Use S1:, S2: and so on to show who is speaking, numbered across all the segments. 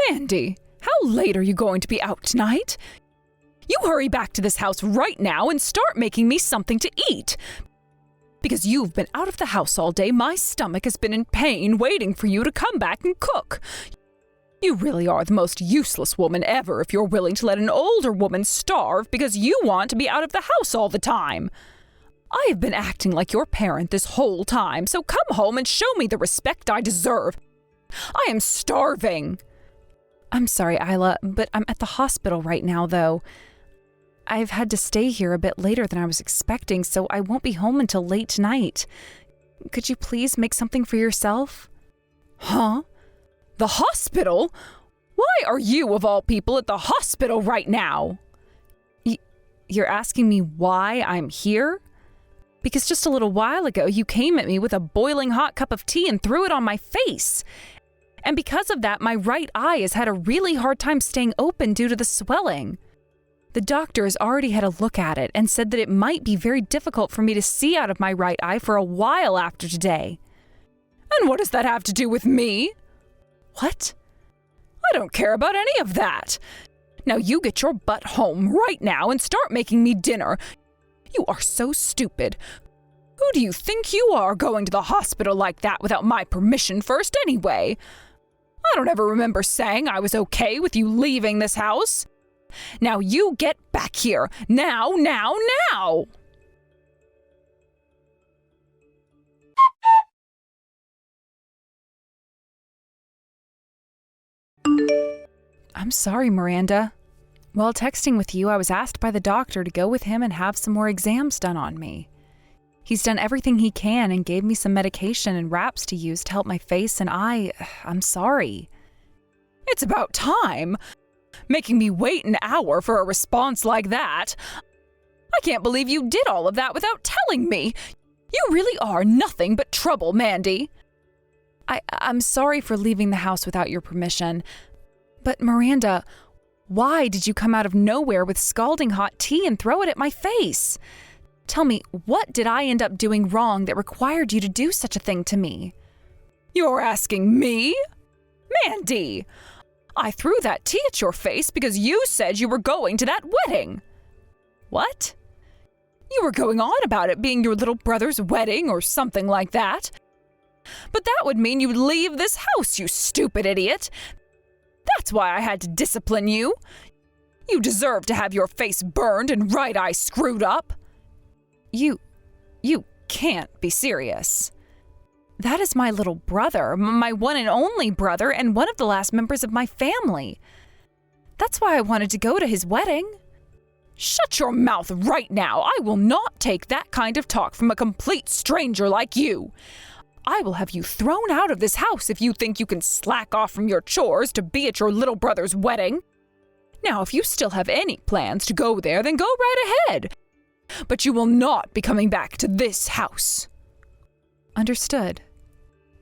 S1: Mandy, how late are you going to be out tonight? You hurry back to this house right now and start making me something to eat. Because you've been out of the house all day, my stomach has been in pain waiting for you to come back and cook. You really are the most useless woman ever if you're willing to let an older woman starve because you want to be out of the house all the time. I have been acting like your parent this whole time, so come home and show me the respect I deserve. I am starving. I'm sorry, Isla, but I'm at the hospital right now, though. I've had to stay here a bit later than I was expecting, so I won't be home until late tonight. Could you please make something for yourself? Huh? The hospital? Why are you, of all people, at the hospital right now? You're asking me why I'm here? Because just a little while ago, you came at me with a boiling hot cup of tea and threw it on my face. And because of that, my right eye has had a really hard time staying open due to the swelling. The doctor has already had a look at it and said that it might be very difficult for me to see out of my right eye for a while after today. And what does that have to do with me? What? I don't care about any of that. Now you get your butt home right now and start making me dinner. You are so stupid. Who do you think you are going to the hospital like that without my permission first anyway? I don't ever remember saying I was okay with you leaving this house. Now you get back here. Now! I'm sorry, Miranda. While texting with you, I was asked by the doctor to go with him and have some more exams done on me. He's done everything he can and gave me some medication and wraps to use to help my face, and I'm sorry. It's about time. Making me wait an hour for a response like that. I can't believe you did all of that without telling me. You really are nothing but trouble, Mandy. I'm sorry for leaving the house without your permission. But Miranda, why did you come out of nowhere with scalding hot tea and throw it at my face? Tell me, what did I end up doing wrong that required you to do such a thing to me? You're asking me? Mandy! I threw that tea at your face because you said you were going to that wedding. What? You were going on about it being your little brother's wedding or something like that. But that would mean you'd leave this house, you stupid idiot. That's why I had to discipline you. You deserve to have your face burned and right eye screwed up. You can't be serious. That is my little brother, my one and only brother, and one of the last members of my family. That's why I wanted to go to his wedding. Shut your mouth right now. I will not take that kind of talk from a complete stranger like you. I will have you thrown out of this house if you think you can slack off from your chores to be at your little brother's wedding. Now, if you still have any plans to go there, then go right ahead. But you will not be coming back to this house. Understood.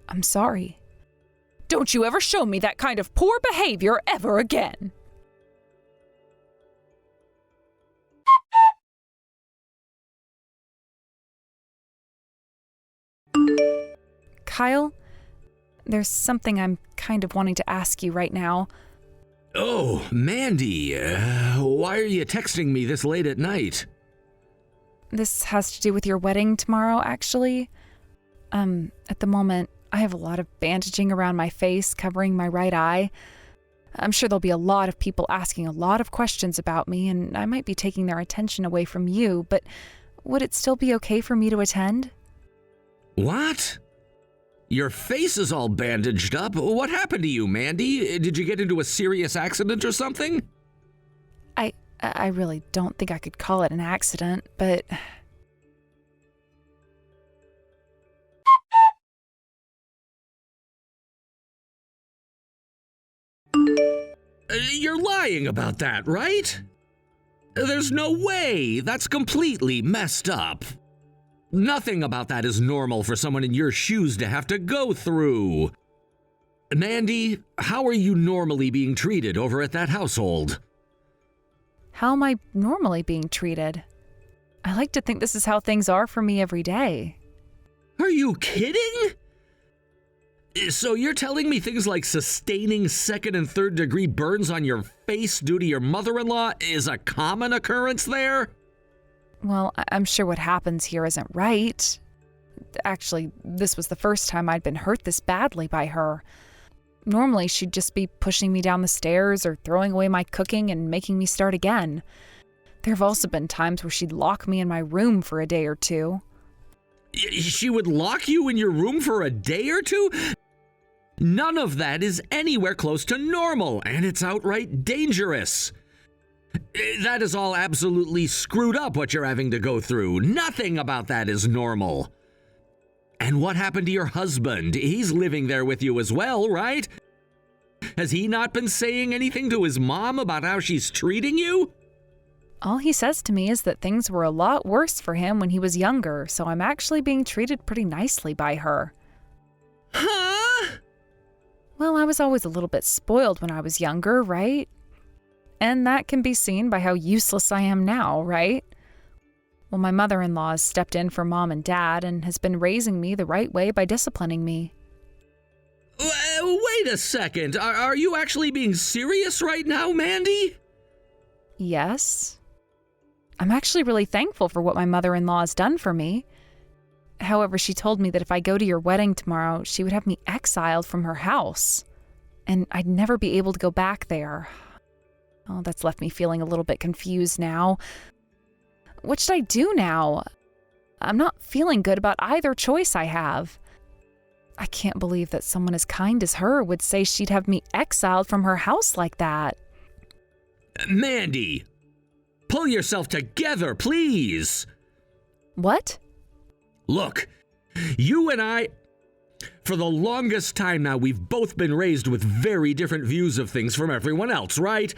S1: I'm sorry. Don't you ever show me that kind of poor behavior ever again. Kyle, there's something I'm kind of wanting to ask you right now.
S2: Oh, Mandy, why are you texting me this late at night?
S1: This has to do with your wedding tomorrow, actually. At the moment, I have a lot of bandaging around my face, covering my right eye. I'm sure there'll be a lot of people asking a lot of questions about me, and I might be taking their attention away from you, but would it still be okay for me to attend?
S2: What? Your face is all bandaged up. What happened to you, Mandy? Did you get into a serious accident or something?
S1: I really don't think I could call it an accident, but...
S2: You're lying about that, right? There's no way. That's completely messed up. Nothing about that is normal for someone in your shoes to have to go through. Mandy, how are you normally being treated over at that household?
S1: How am I normally being treated? I like to think this is how things are for me every day.
S2: Are you kidding? So you're telling me things like sustaining second and third degree burns on your face due to your mother-in-law is a common occurrence there?
S1: Well, I'm sure what happens here isn't right. Actually, this was the first time I'd been hurt this badly by her. Normally, she'd just be pushing me down the stairs or throwing away my cooking and making me start again. There have also been times where she'd lock me in my room for a day or two.
S2: She would lock you in your room for a day or two? None of that is anywhere close to normal, and it's outright dangerous. That is all absolutely screwed up what you're having to go through. Nothing about that is normal. And what happened to your husband? He's living there with you as well, right? Has he not been saying anything to his mom about how she's treating you?
S1: All he says to me is that things were a lot worse for him when he was younger, so I'm actually being treated pretty nicely by her.
S2: Huh?
S1: Well, I was always a little bit spoiled when I was younger, right? And that can be seen by how useless I am now, right? Well, my mother-in-law has stepped in for Mom and Dad and has been raising me the right way by disciplining me.
S2: Wait a second. Are you actually being serious right now, Mandy?
S1: Yes. I'm actually really thankful for what my mother-in-law has done for me. However, she told me that if I go to your wedding tomorrow, she would have me exiled from her house, and I'd never be able to go back there. Oh, that's left me feeling a little bit confused now. What should I do now? I'm not feeling good about either choice I have. I can't believe that someone as kind as her would say she'd have me exiled from her house like that.
S2: Mandy, pull yourself together, please.
S1: What?
S2: Look, you and I, for the longest time now, we've both been raised with very different views of things from everyone else, right?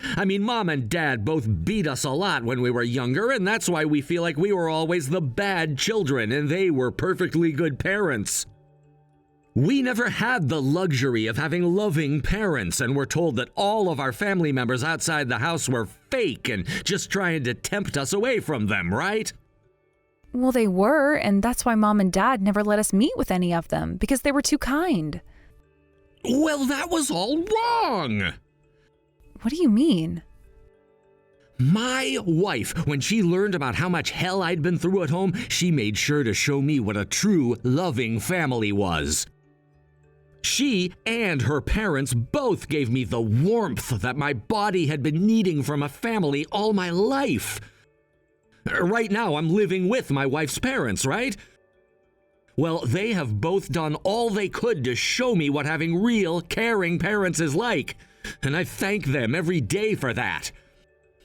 S2: I mean, Mom and Dad both beat us a lot when we were younger, and that's why we feel like we were always the bad children and they were perfectly good parents. We never had the luxury of having loving parents, and we're told that all of our family members outside the house were fake and just trying to tempt us away from them, right?
S1: Well, they were, and that's why Mom and Dad never let us meet with any of them, because they were too kind.
S2: Well, that was all wrong!
S1: What do you mean?
S2: My wife, when she learned about how much hell I'd been through at home, she made sure to show me what a true, loving family was. She and her parents both gave me the warmth that my body had been needing from a family all my life. Right now, I'm living with my wife's parents, right? Well, they have both done all they could to show me what having real, caring parents is like, and I thank them every day for that.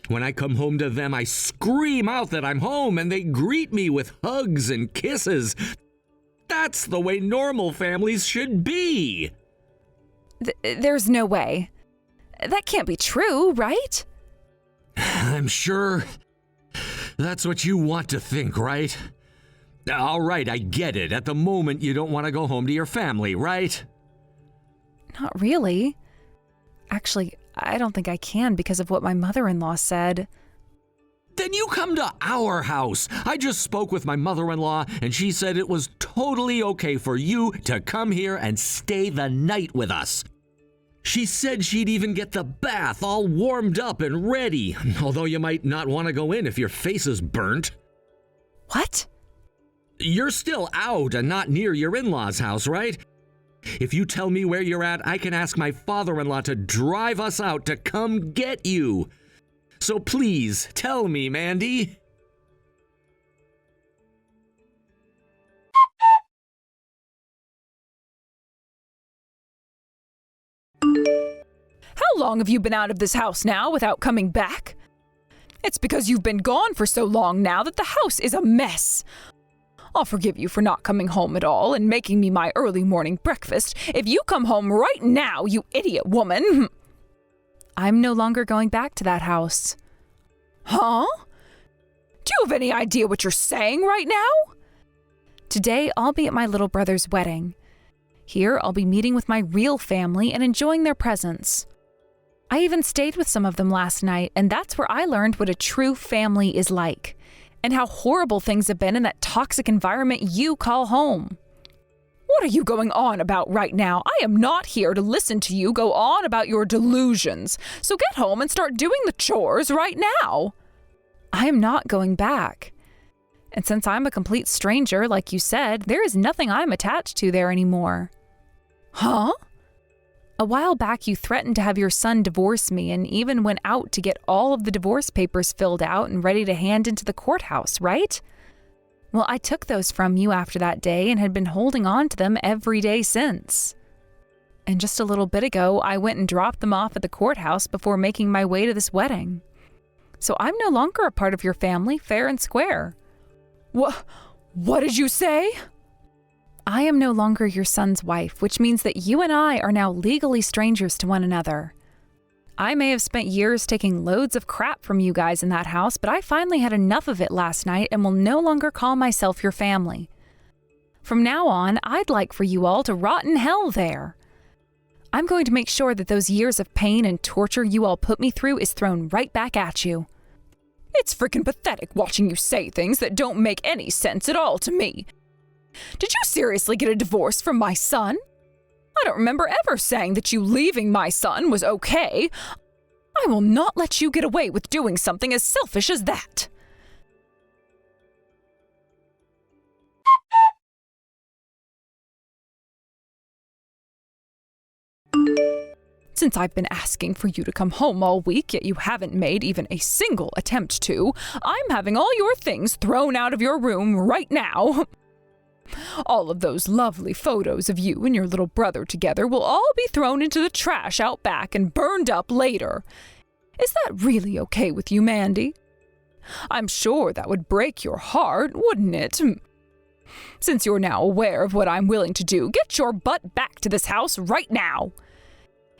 S2: When I come home to them, I scream out that I'm home, and they greet me with hugs and kisses. That's the way normal families should be.
S1: There's no way. That can't be true, right?
S2: I'm sure that's what you want to think, right? All right, I get it. At the moment, you don't want to go home to your family, right?
S1: Not really. Actually, I don't think I can because of what my mother-in-law said.
S2: Then you come to our house. I just spoke with my mother-in-law, and she said it was totally okay for you to come here and stay the night with us. She said she'd even get the bath all warmed up and ready, although you might not want to go in if your face is burnt.
S1: What?
S2: You're still out and not near your in-laws' house, right? If you tell me where you're at, I can ask my father-in-law to drive us out to come get you. So please, tell me, Mandy.
S1: How long have you been out of this house now without coming back? It's because you've been gone for so long now that the house is a mess. I'll forgive you for not coming home at all and making me my early morning breakfast if you come home right now, you idiot woman. I'm no longer going back to that house. Huh? Do you have any idea what you're saying right now? Today, I'll be at my little brother's wedding. Here, I'll be meeting with my real family and enjoying their presence. I even stayed with some of them last night, and that's where I learned what a true family is like, and how horrible things have been in that toxic environment you call home. What are you going on about right now? I am not here to listen to you go on about your delusions. So get home and start doing the chores right now. I am not going back. And since I'm a complete stranger, like you said, there is nothing I'm attached to there anymore. Huh? A while back, you threatened to have your son divorce me and even went out to get all of the divorce papers filled out and ready to hand into the courthouse, right? Well, I took those from you after that day and had been holding on to them every day since. And just a little bit ago, I went and dropped them off at the courthouse before making my way to this wedding. So I'm no longer a part of your family, fair and square. What did you say? I am no longer your son's wife, which means that you and I are now legally strangers to one another. I may have spent years taking loads of crap from you guys in that house, but I finally had enough of it last night and will no longer call myself your family. From now on, I'd like for you all to rot in hell there. I'm going to make sure that those years of pain and torture you all put me through is thrown right back at you. It's freaking pathetic watching you say things that don't make any sense at all to me. Did you seriously get a divorce from my son? I don't remember ever saying that you leaving my son was okay. I will not let you get away with doing something as selfish as that. Since I've been asking for you to come home all week, yet you haven't made even a single attempt to, I'm having all your things thrown out of your room right now. All of those lovely photos of you and your little brother together will all be thrown into the trash out back and burned up later. Is that really okay with you, Mandy? I'm sure that would break your heart, wouldn't it? Since you're now aware of what I'm willing to do, get your butt back to this house right now.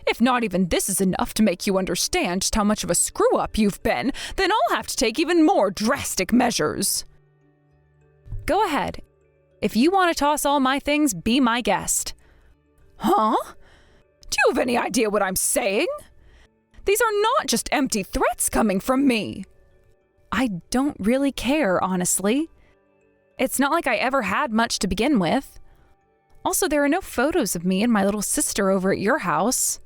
S1: If not even this is enough to make you understand just how much of a screw-up you've been, then I'll have to take even more drastic measures. Go ahead. If you want to toss all my things, be my guest. Huh? Do you have any idea what I'm saying? These are not just empty threats coming from me. I don't really care, honestly. It's not like I ever had much to begin with. Also, there are no photos of me and my little sister over at your house.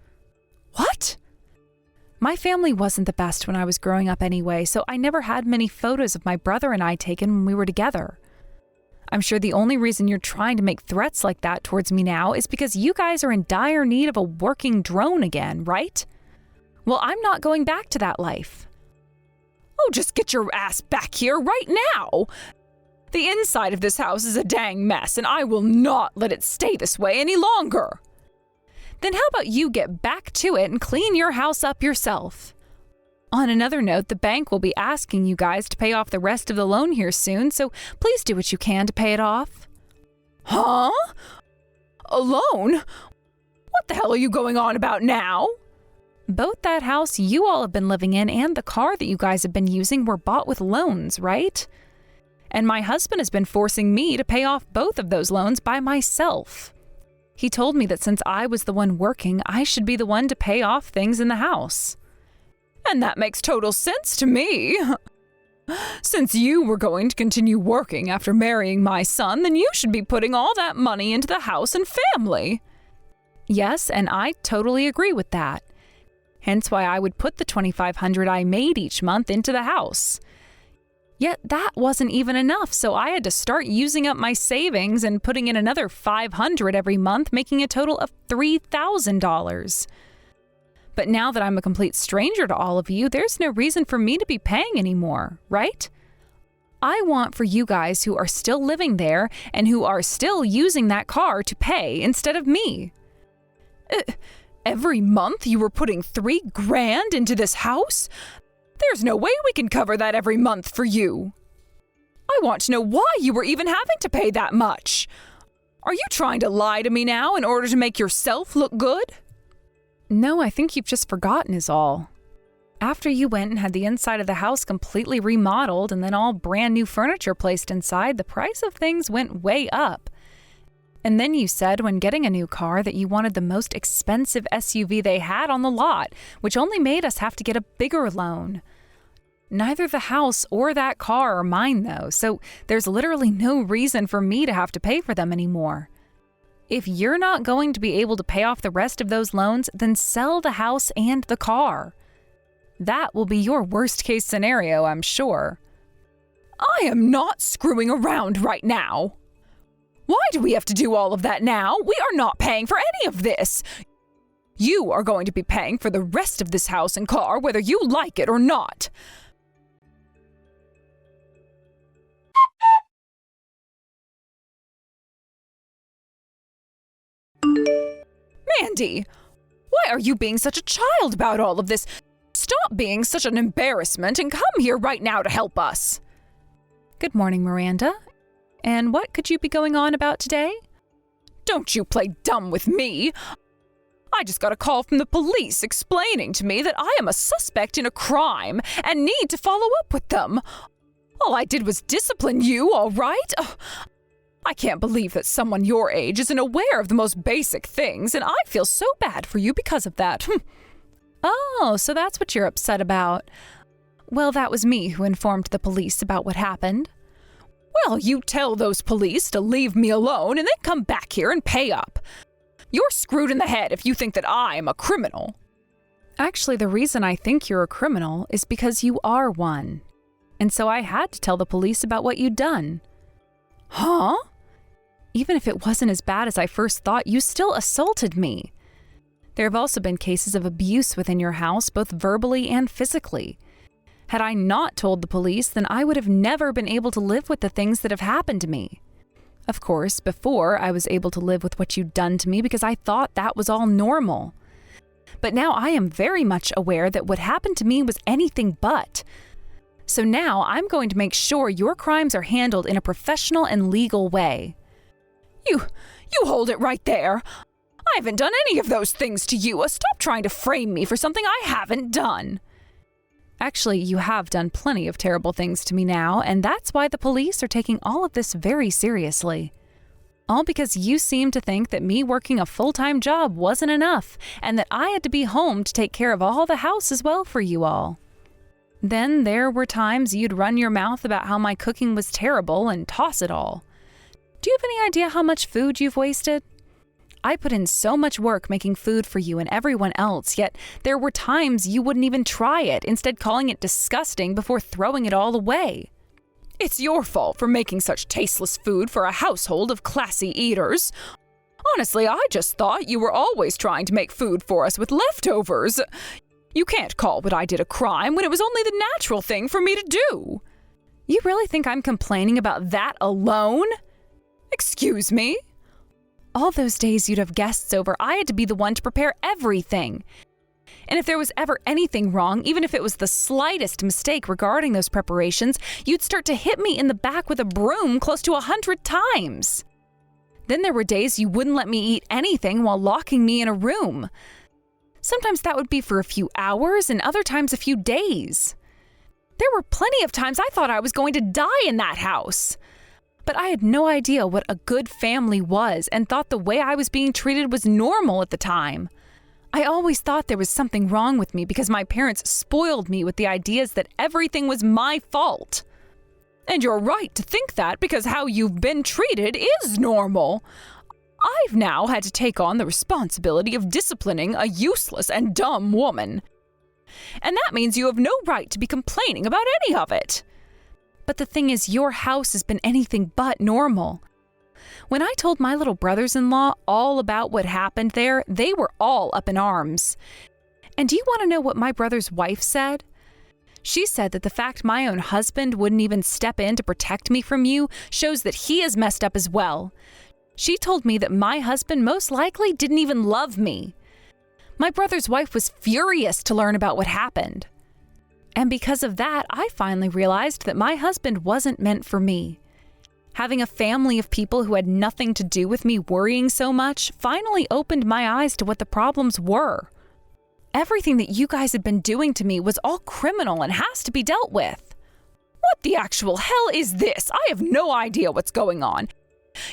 S1: What? My family wasn't the best when I was growing up anyway, so I never had many photos of my brother and I taken when we were together. I'm sure the only reason you're trying to make threats like that towards me now is because you guys are in dire need of a working drone again, right? Well, I'm not going back to that life. Oh, just get your ass back here right now! The inside of this house is a dang mess, and I will not let it stay this way any longer. Then how about you get back to it and clean your house up yourself? On another note, the bank will be asking you guys to pay off the rest of the loan here soon, so please do what you can to pay it off. Huh? A loan? What the hell are you going on about now? Both that house you all have been living in and the car that you guys have been using were bought with loans, right? And my husband has been forcing me to pay off both of those loans by myself. He told me that since I was the one working, I should be the one to pay off things in the house. And that makes total sense to me. Since you were going to continue working after marrying my son, then you should be putting all that money into the house and family. Yes, and I totally agree with that. Hence why I would put the $2,500 I made each month into the house. Yet that wasn't even enough, so I had to start using up my savings and putting in another $500 every month, making a total of $3,000. But now that I'm a complete stranger to all of you, there's no reason for me to be paying anymore, right? I want for you guys who are still living there and who are still using that car to pay instead of me. Every month you were putting $3,000 into this house? There's no way we can cover that every month for you. I want to know why you were even having to pay that much. Are you trying to lie to me now in order to make yourself look good? No, I think you've just forgotten is all. After you went and had the inside of the house completely remodeled and then all brand new furniture placed inside, the price of things went way up. And then you said when getting a new car that you wanted the most expensive SUV they had on the lot, which only made us have to get a bigger loan. Neither the house or that car are mine though, so there's literally no reason for me to have to pay for them anymore. If you're not going to be able to pay off the rest of those loans, then sell the house and the car. That will be your worst-case scenario, I'm sure. I am not screwing around right now. Why do we have to do all of that now? We are not paying for any of this. You are going to be paying for the rest of this house and car, whether you like it or not. Mandy, why are you being such a child about all of this? Stop being such an embarrassment and come here right now to help us. Good morning, Miranda. And what could you be going on about today? Don't you play dumb with me. I just got a call from the police explaining to me that I am a suspect in a crime and need to follow up with them. All I did was discipline you, all right? Ugh. I can't believe that someone your age isn't aware of the most basic things, and I feel so bad for you because of that. Oh, so that's what you're upset about. Well, that was me who informed the police about what happened. Well, you tell those police to leave me alone and then come back here and pay up. You're screwed in the head if you think that I'm a criminal. Actually, the reason I think you're a criminal is because you are one. And so I had to tell the police about what you'd done. Huh? Even if it wasn't as bad as I first thought, you still assaulted me. There have also been cases of abuse within your house, both verbally and physically. Had I not told the police, then I would have never been able to live with the things that have happened to me. Of course, before I was able to live with what you'd done to me because I thought that was all normal. But now I am very much aware that what happened to me was anything but. So now I'm going to make sure your crimes are handled in a professional and legal way. You hold it right there. I haven't done any of those things to you. Stop trying to frame me for something I haven't done. Actually, you have done plenty of terrible things to me now, and that's why the police are taking all of this very seriously. All because you seem to think that me working a full-time job wasn't enough, and that I had to be home to take care of all the house as well for you all. Then there were times you'd run your mouth about how my cooking was terrible and toss it all. Do you have any idea how much food you've wasted? I put in so much work making food for you and everyone else, yet there were times you wouldn't even try it, instead calling it disgusting before throwing it all away. It's your fault for making such tasteless food for a household of classy eaters. Honestly, I just thought you were always trying to make food for us with leftovers. You can't call what I did a crime when it was only the natural thing for me to do. You really think I'm complaining about that alone? Excuse me? All those days you'd have guests over, I had to be the one to prepare everything. And if there was ever anything wrong, even if it was the slightest mistake regarding those preparations, you'd start to hit me in the back with a broom close to 100 times. Then there were days you wouldn't let me eat anything while locking me in a room. Sometimes that would be for a few hours and other times a few days. There were plenty of times I thought I was going to die in that house. But I had no idea what a good family was and thought the way I was being treated was normal at the time. I always thought there was something wrong with me because my parents spoiled me with the ideas that everything was my fault. And you're right to think that because how you've been treated is normal. I've now had to take on the responsibility of disciplining a useless and dumb woman. And that means you have no right to be complaining about any of it. But the thing is, your house has been anything but normal. When I told my little brothers-in-law all about what happened there, they were all up in arms. And do you want to know what my brother's wife said? She said that the fact my own husband wouldn't even step in to protect me from you shows that he is messed up as well. She told me that my husband most likely didn't even love me. My brother's wife was furious to learn about what happened. And because of that, I finally realized that my husband wasn't meant for me. Having a family of people who had nothing to do with me worrying so much finally opened my eyes to what the problems were. Everything that you guys had been doing to me was all criminal and has to be dealt with. What the actual hell is this? I have no idea what's going on.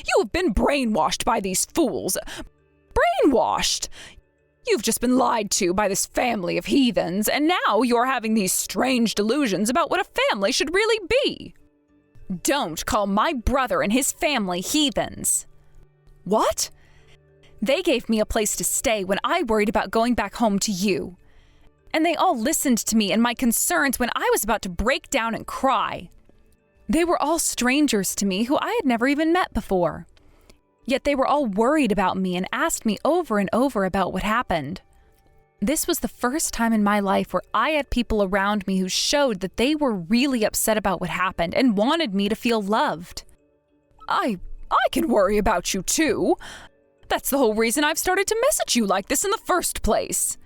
S1: You have been brainwashed by these fools. Brainwashed? You've just been lied to by this family of heathens, and now you're having these strange delusions about what a family should really be. Don't call my brother and his family heathens. What? They gave me a place to stay when I worried about going back home to you. And they all listened to me and my concerns when I was about to break down and cry. They were all strangers to me who I had never even met before. Yet they were all worried about me and asked me over and over about what happened. This was the first time in my life where I had people around me who showed that they were really upset about what happened and wanted me to feel loved. I can worry about you too. That's the whole reason I've started to message you like this in the first place.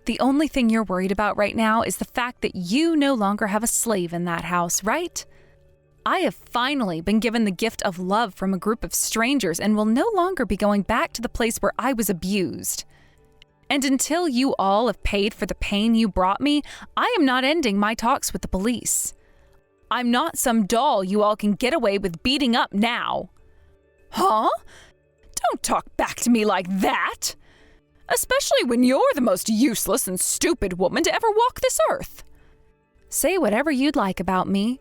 S1: The only thing you're worried about right now is the fact that you no longer have a slave in that house, right? I have finally been given the gift of love from a group of strangers and will no longer be going back to the place where I was abused. And until you all have paid for the pain you brought me, I am not ending my talks with the police. I'm not some doll you all can get away with beating up now. Huh? Don't talk back to me like that! Especially when you're the most useless and stupid woman to ever walk this earth. Say whatever you'd like about me,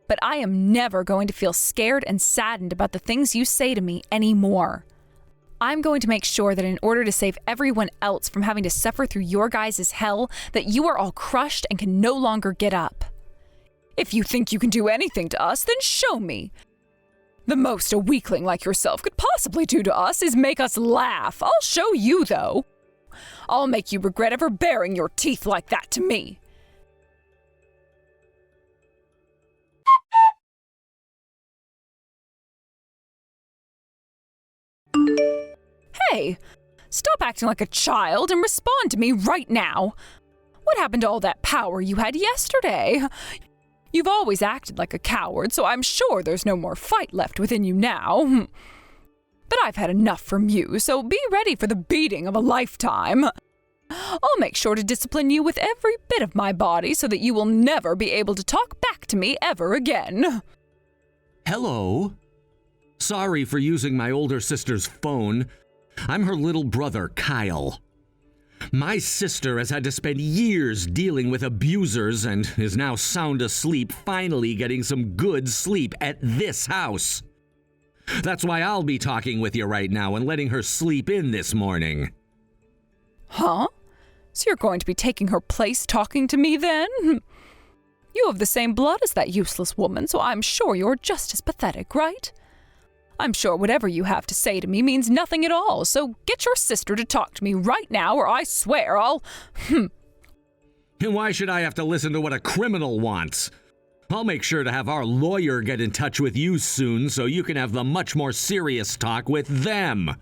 S1: but I am never going to feel scared and saddened about the things you say to me anymore. I'm going to make sure that in order to save everyone else from having to suffer through your guys' hell, that you are all crushed and can no longer get up. If you think you can do anything to us, then show me. The most a weakling like yourself could possibly do to us is make us laugh. I'll show you, though. I'll make you regret ever baring your teeth like that to me. Hey, stop acting like a child and respond to me right now. What happened to all that power you had yesterday? You've always acted like a coward, so I'm sure there's no more fight left within you now. But I've had enough from you, so be ready for the beating of a lifetime. I'll make sure to discipline you with every bit of my body so that you will never be able to talk back to me ever again.
S2: Hello. Sorry for using my older sister's phone. I'm her little brother, Kyle. My sister has had to spend years dealing with abusers and is now sound asleep, finally getting some good sleep at this house. That's why I'll be talking with you right now and letting her sleep in this morning.
S1: Huh? So you're going to be taking her place talking to me then? You have the same blood as that useless woman, so I'm sure you're just as pathetic, right? I'm sure whatever you have to say to me means nothing at all, so get your sister to talk to me right now or I swear I'll…
S2: And why should I have to listen to what a criminal wants? I'll make sure to have our lawyer get in touch with you soon so you can have the much more serious talk with them.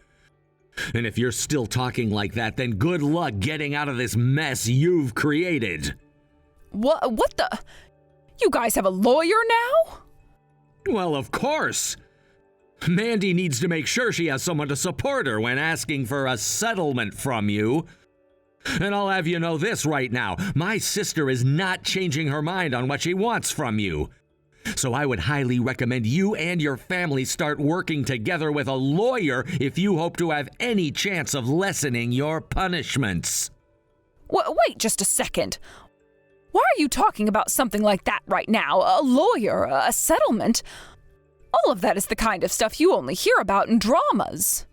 S2: And if you're still talking like that, then good luck getting out of this mess you've created.
S1: What the… You guys have a lawyer now?
S2: Well, of course. Mandy needs to make sure she has someone to support her when asking for a settlement from you. And I'll have you know this right now. My sister is not changing her mind on what she wants from you. So I would highly recommend you and your family start working together with a lawyer if you hope to have any chance of lessening your punishments.
S1: Wait just a second. Why are you talking about something like that right now? A lawyer? A settlement? All of that is the kind of stuff you only hear about in dramas.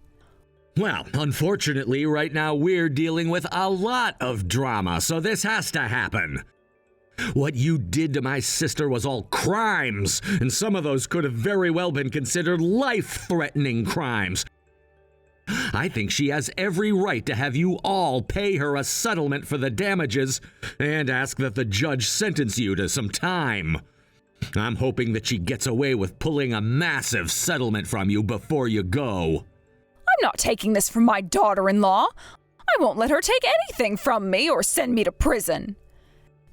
S2: Well, unfortunately, right now we're dealing with a lot of drama, so this has to happen. What you did to my sister was all crimes, and some of those could have very well been considered life-threatening crimes. I think she has every right to have you all pay her a settlement for the damages and ask that the judge sentence you to some time. I'm hoping that she gets away with pulling a massive settlement from you before you go.
S1: I'm not taking this from my daughter-in-law. I won't let her take anything from me or send me to prison.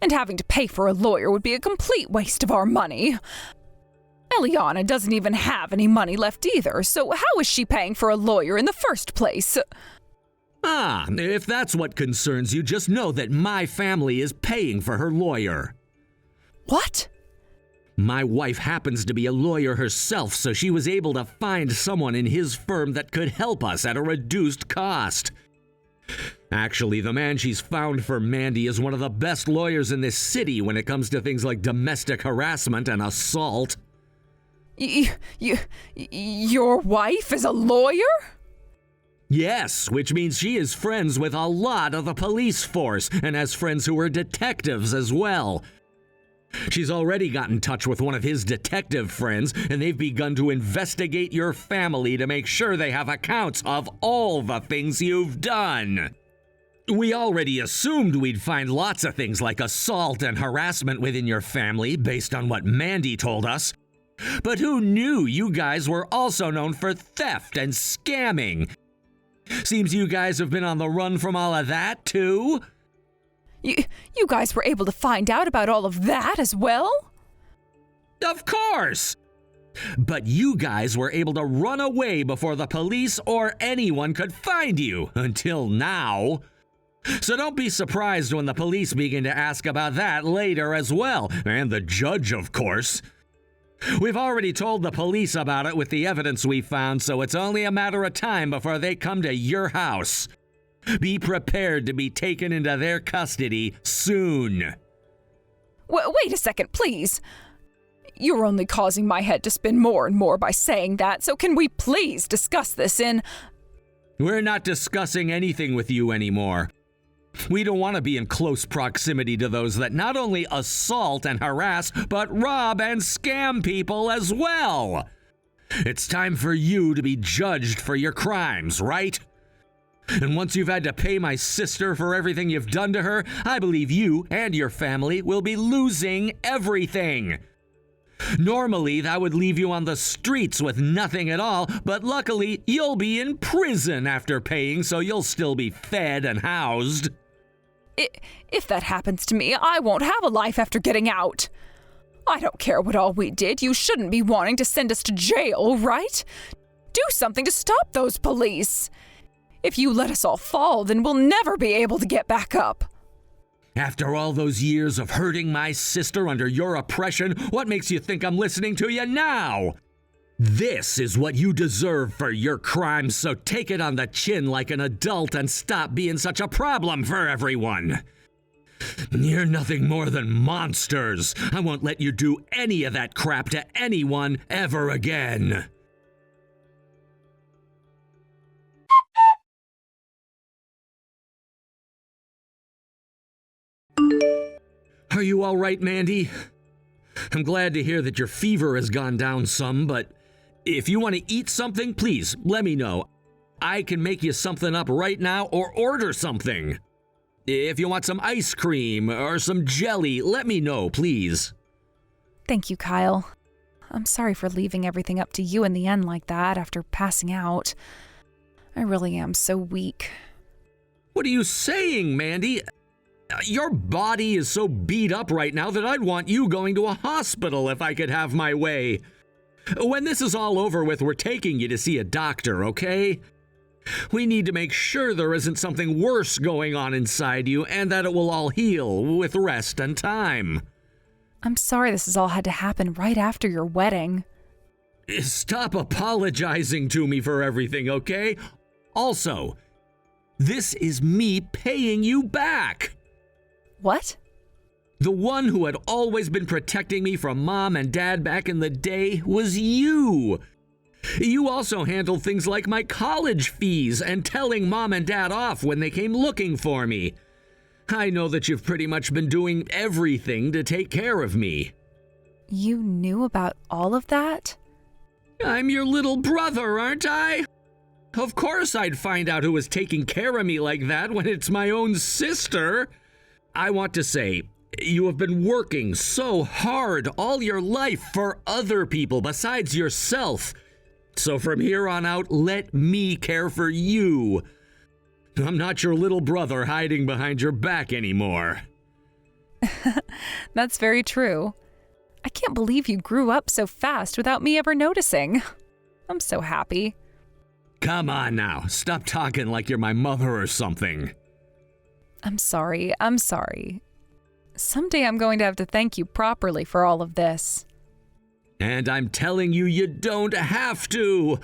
S1: And having to pay for a lawyer would be a complete waste of our money. Eliana doesn't even have any money left either, so how is she paying for a lawyer in the first place?
S2: If that's what concerns you, just know that my family is paying for her lawyer.
S1: What?
S2: My wife happens to be a lawyer herself, so she was able to find someone in his firm that could help us at a reduced cost. Actually, the man she's found for Mandy is one of the best lawyers in this city when it comes to things like domestic harassment and assault.
S1: Your wife is a lawyer?
S2: Yes, which means she is friends with a lot of the police force and has friends who are detectives as well. She's already got in touch with one of his detective friends, and they've begun to investigate your family to make sure they have accounts of all the things you've done. We already assumed we'd find lots of things like assault and harassment within your family based on what Mandy told us. But who knew you guys were also known for theft and scamming? Seems you guys have been on the run from all of that, too?
S1: You guys were able to find out about all of that as well?
S2: Of course! But you guys were able to run away before the police or anyone could find you, until now. So don't be surprised when the police begin to ask about that later as well, and the judge, of course. We've already told the police about it with the evidence we found, so it's only a matter of time before they come to your house. Be prepared to be taken into their custody soon.
S1: Wait a second, please. You're only causing my head to spin more and more by saying that, so can we please discuss this in...
S2: We're not discussing anything with you anymore. We don't want to be in close proximity to those that not only assault and harass, but rob and scam people as well. It's time for you to be judged for your crimes, right? And once you've had to pay my sister for everything you've done to her, I believe you and your family will be losing everything. Normally, that would leave you on the streets with nothing at all, but luckily, you'll be in prison after paying, so you'll still be fed and housed.
S1: If that happens to me, I won't have a life after getting out. I don't care what all we did. You shouldn't be wanting to send us to jail, right? Do something to stop those police. If you let us all fall, then we'll never be able to get back up.
S2: After all those years of hurting my sister under your oppression, what makes you think I'm listening to you now? This is what you deserve for your crimes, so take it on the chin like an adult and stop being such a problem for everyone. You're nothing more than monsters. I won't let you do any of that crap to anyone ever again. Are you all right, Mandy? I'm glad to hear that your fever has gone down some, but if you want to eat something, please let me know. I can make you something up right now or order something. If you want some ice cream or some jelly, let me know, please.
S1: Thank you, Kyle. I'm sorry for leaving everything up to you in the end like that after passing out. I really am so weak.
S2: What are you saying, Mandy? Your body is so beat up right now that I'd want you going to a hospital if I could have my way. When this is all over with, we're taking you to see a doctor, okay? We need to make sure there isn't something worse going on inside you and that it will all heal with rest and time.
S1: I'm sorry this has all had to happen right after your wedding.
S2: Stop apologizing to me for everything, okay? Also, this is me paying you back.
S1: What?
S2: The one who had always been protecting me from Mom and Dad back in the day was you. You also handled things like my college fees and telling Mom and Dad off when they came looking for me. I know that you've pretty much been doing everything to take care of me.
S1: You knew about all of that?
S2: I'm your little brother, aren't I? Of course I'd find out who was taking care of me like that when it's my own sister. I want to say, you have been working so hard all your life for other people besides yourself. So from here on out, let me care for you. I'm not your little brother hiding behind your back anymore.
S1: That's very true. I can't believe you grew up so fast without me ever noticing. I'm so happy.
S2: Come on now, stop talking like you're my mother or something.
S1: I'm sorry. Someday I'm going to have to thank you properly for all of this.
S2: And I'm telling you, you don't have to.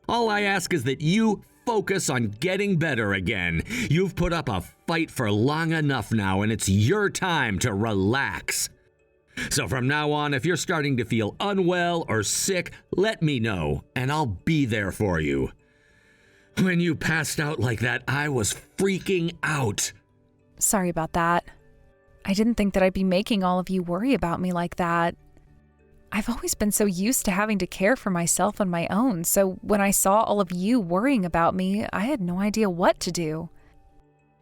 S2: All I ask is that you focus on getting better again. You've put up a fight for long enough now, and it's your time to relax. So from now on, if you're starting to feel unwell or sick, let me know, and I'll be there for you. When you passed out like that, I was freaking out.
S1: Sorry about that. I didn't think that I'd be making all of you worry about me like that. I've always been so used to having to care for myself on my own, so when I saw all of you worrying about me, I had no idea what to do.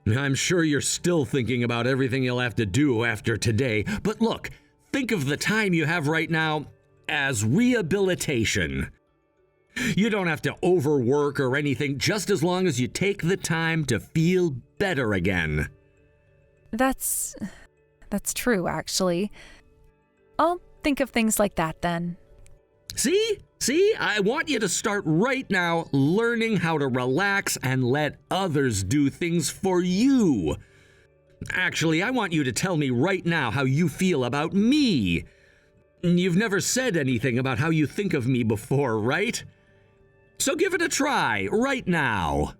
S2: I'm sure you're still thinking about everything you'll have to do after today, but look, think of the time you have right now as rehabilitation. You don't have to overwork or anything, just as long as you take the time to feel better again.
S1: That's true, actually. I'll think of things like that then.
S2: See, I want you to start right now learning how to relax and let others do things for you. Actually, I want you to tell me right now how you feel about me. You've never said anything about how you think of me before, right? So give it a try right now.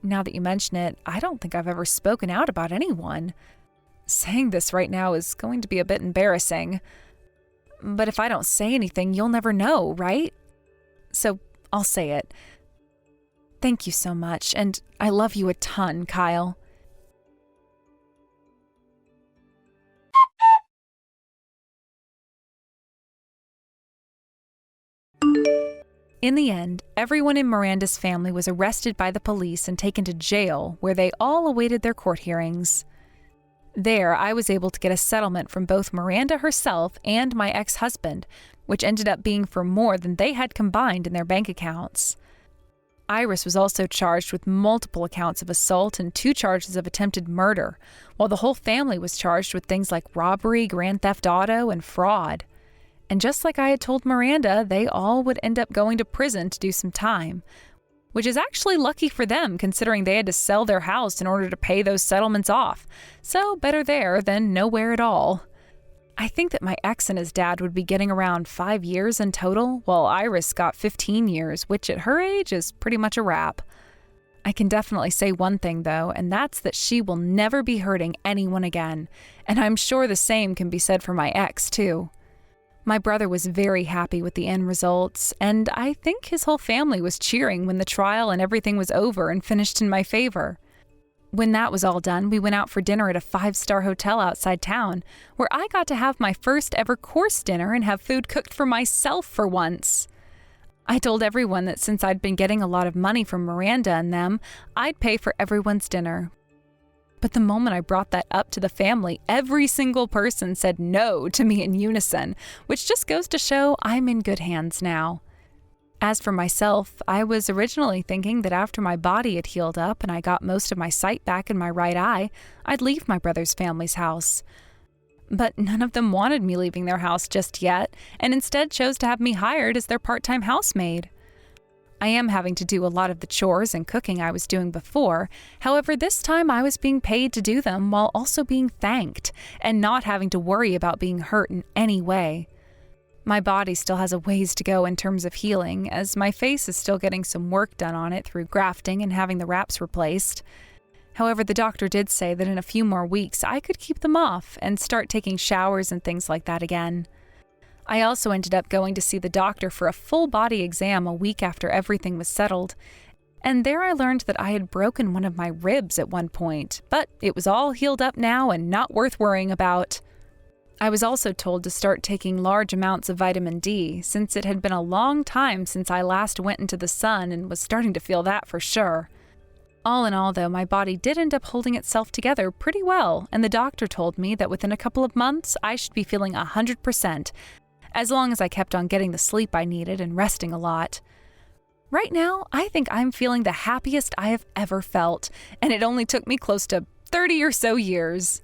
S1: Now that you mention it, I don't think I've ever spoken out about anyone. Saying this right now is going to be a bit embarrassing. But if I don't say anything, you'll never know, right? So I'll say it. Thank you so much, and I love you a ton, Kyle. In the end, everyone in Miranda's family was arrested by the police and taken to jail, where they all awaited their court hearings. There, I was able to get a settlement from both Miranda herself and my ex-husband, which ended up being for more than they had combined in their bank accounts. Iris was also charged with multiple accounts of assault and 2 charges of attempted murder, while the whole family was charged with things like robbery, grand theft auto, and fraud. And just like I had told Miranda, they all would end up going to prison to do some time, which is actually lucky for them considering they had to sell their house in order to pay those settlements off. So better there than nowhere at all. I think that my ex and his dad would be getting around 5 years in total, while Iris got 15 years, which at her age is pretty much a wrap. I can definitely say one thing though, and that's that she will never be hurting anyone again, and I'm sure the same can be said for my ex too. My brother was very happy with the end results, and I think his whole family was cheering when the trial and everything was over and finished in my favor. When that was all done, we went out for dinner at a 5-star hotel outside town, where I got to have my first ever course dinner and have food cooked for myself for once. I told everyone that since I'd been getting a lot of money from Miranda and them, I'd pay for everyone's dinner. But the moment I brought that up to the family, every single person said no to me in unison, which just goes to show I'm in good hands now. As for myself, I was originally thinking that after my body had healed up and I got most of my sight back in my right eye, I'd leave my brother's family's house. But none of them wanted me leaving their house just yet, and instead chose to have me hired as their part-time housemaid. I am having to do a lot of the chores and cooking I was doing before. However, this time I was being paid to do them while also being thanked and not having to worry about being hurt in any way. My body still has a ways to go in terms of healing, as my face is still getting some work done on it through grafting and having the wraps replaced. However, the doctor did say that in a few more weeks I could keep them off and start taking showers and things like that again. I also ended up going to see the doctor for a full body exam a week after everything was settled, and there I learned that I had broken one of my ribs at one point, but it was all healed up now and not worth worrying about. I was also told to start taking large amounts of vitamin D, since it had been a long time since I last went into the sun and was starting to feel that for sure. All in all, though, my body did end up holding itself together pretty well, and the doctor told me that within a couple of months I should be feeling 100%, as long as I kept on getting the sleep I needed and resting a lot. Right now, I think I'm feeling the happiest I have ever felt, and it only took me close to 30 or so years.